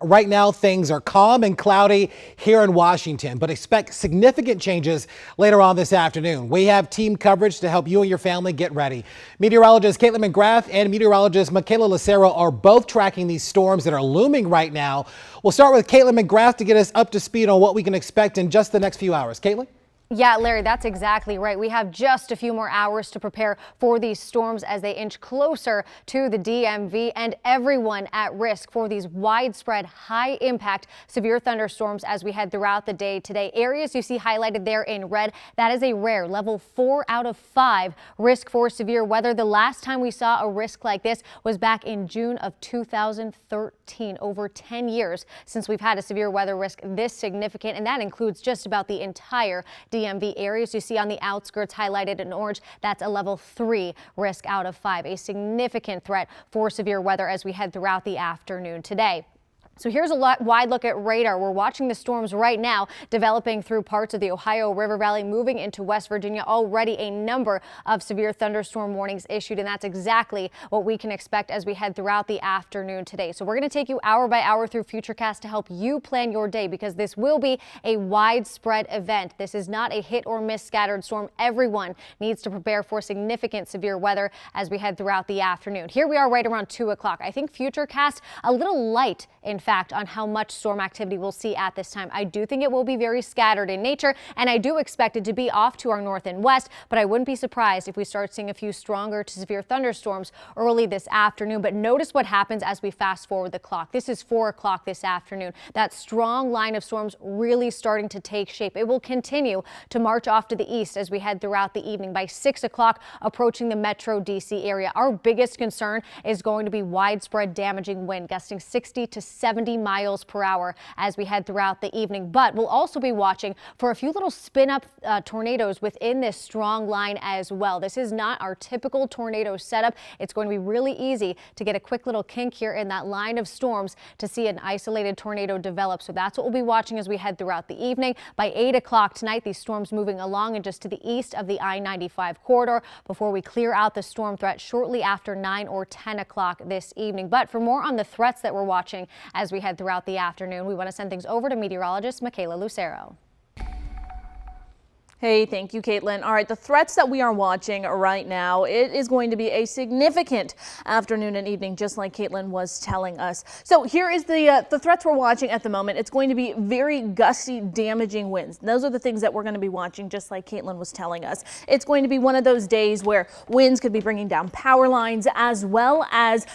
Right now, things are calm and cloudy here in Washington, but expect significant changes later on this afternoon. We have team coverage to help you and your family get ready. Meteorologist Caitlin McGrath and meteorologist Michaela Lucero are both tracking these storms that are looming right now. We'll start with Caitlin McGrath to get us up to speed on what we can expect in just the next few hours. Caitlin? Yeah, Larry, that's exactly right. We have just a few more hours to prepare for these storms as they inch closer to the DMV, and everyone at risk for these widespread high impact severe thunderstorms as we head throughout the day today. Areas you see highlighted there in red, that is a rare level 4 out of 5 risk for severe weather. The last time we saw a risk like this was back in June of 2013. Over 10 years since we've had a severe weather risk this significant, and that includes just about the entire DMV areas. You see on the outskirts highlighted in orange, that's a level 3 risk out of 5, a significant threat for severe weather as we head throughout the afternoon today. So here's a wide look at radar. We're watching the storms right now developing through parts of the Ohio River Valley, moving into West Virginia. Already a number of severe thunderstorm warnings issued, and that's exactly what we can expect as we head throughout the afternoon today. So we're going to take you hour by hour through Futurecast to help you plan your day, because this will be a widespread event. This is not a hit or miss scattered storm. Everyone needs to prepare for significant severe weather as we head throughout the afternoon. Here we are right around 2 o'clock. I think Futurecast a little light, in fact, on how much storm activity we'll see at this time. I do think it will be very scattered in nature, and I do expect it to be off to our north and west, but I wouldn't be surprised if we start seeing a few stronger to severe thunderstorms early this afternoon. But notice what happens as we fast forward the clock. This is 4 o'clock this afternoon. That strong line of storms really starting to take shape. It will continue to march off to the east as we head throughout the evening. By 6 o'clock, approaching the metro DC area. Our biggest concern is going to be widespread damaging wind, gusting 60 to 70 miles per hour as we head throughout the evening. But we'll also be watching for a few little spin up tornadoes within this strong line as well. This is not our typical tornado setup. It's going to be really easy to get a quick little kink here in that line of storms to see an isolated tornado develop. So that's what we'll be watching as we head throughout the evening. By 8 o'clock tonight, these storms moving along and just to the east of the I-95 corridor before we clear out the storm threat shortly after 9 or 10 o'clock this evening. But for more on the threats that we're watching as we head throughout the afternoon, we want to send things over to meteorologist Michaela Lucero. Hey, thank you, Caitlin. All right, the threats that we are watching right now, it is going to be a significant afternoon and evening, just like Caitlin was telling us. So here is the threats we're watching at the moment. It's going to be very gusty, damaging winds. Those are the things that we're going to be watching, just like Caitlin was telling us. It's going to be one of those days where winds could be bringing down power lines as well as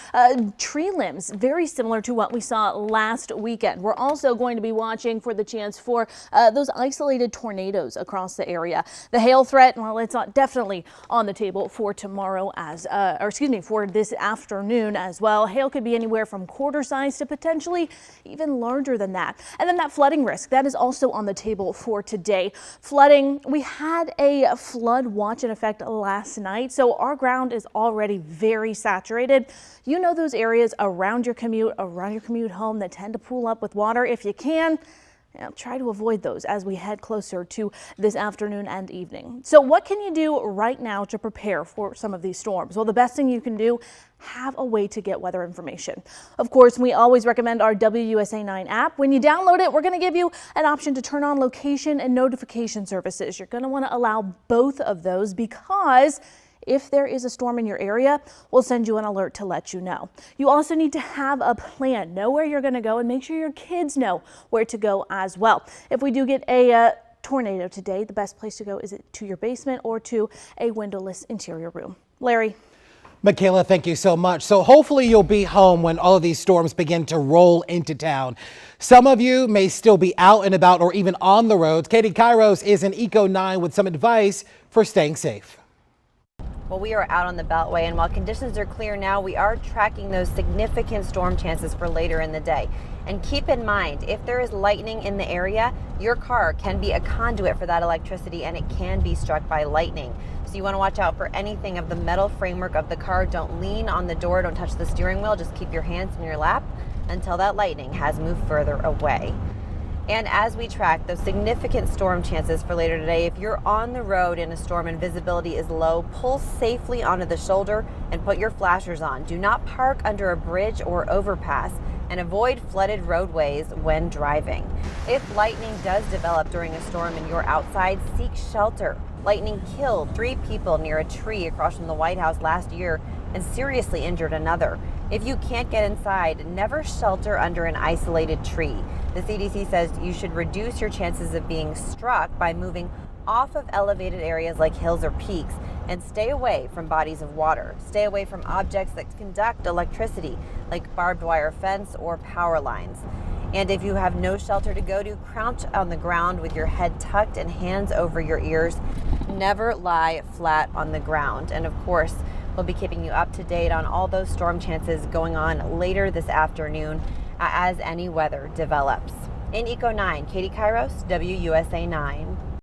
tree limbs, very similar to what we saw last weekend. We're also going to be watching for the chance for those isolated tornadoes across the area. The hail threat, well, it's not definitely on the table for tomorrow for this afternoon as well. Hail could be anywhere from quarter size to potentially even larger than that. And then that flooding risk, that is also on the table for today. Flooding, we had a flood watch in effect last night, so our ground is already very saturated. You know those areas around your commute home that tend to pool up with water. If you can, try to avoid those as we head closer to this afternoon and evening. So what can you do right now to prepare for some of these storms? Well, the best thing you can do, have a way to get weather information. Of course, we always recommend our WUSA 9 app. When you download it, we're going to give you an option to turn on location and notification services. You're going to want to allow both of those, because if there is a storm in your area, we'll send you an alert to let you know. You also need to have a plan, know where you're going to go, and make sure your kids know where to go as well. If we do get a tornado today, the best place to go is to your basement or to a windowless interior room. Larry. Michaela, thank you so much. So hopefully you'll be home when all of these storms begin to roll into town. Some of you may still be out and about or even on the roads. Katie Kairos is in Eco 9 with some advice for staying safe. Well, we are out on the Beltway, and while conditions are clear now, we are tracking those significant storm chances for later in the day. And keep in mind, if there is lightning in the area, your car can be a conduit for that electricity, and it can be struck by lightning. So you want to watch out for anything of the metal framework of the car. Don't lean on the door, don't touch the steering wheel, just keep your hands in your lap until that lightning has moved further away. And as we track those significant storm chances for later today, if you're on the road in a storm and visibility is low, pull safely onto the shoulder and put your flashers on. Do not park under a bridge or overpass, and avoid flooded roadways when driving. If lightning does develop during a storm and you're outside, seek shelter. Lightning killed 3 people near a tree across from the White House last year and seriously injured another. If you can't get inside, never shelter under an isolated tree. The CDC says you should reduce your chances of being struck by moving off of elevated areas like hills or peaks, and stay away from bodies of water. Stay away from objects that conduct electricity, like barbed wire fence or power lines. And if you have no shelter to go to, crouch on the ground with your head tucked and hands over your ears. Never lie flat on the ground. And of course, we'll be keeping you up to date on all those storm chances going on later this afternoon as any weather develops. In Eco 9, Katie Kairos, WUSA 9.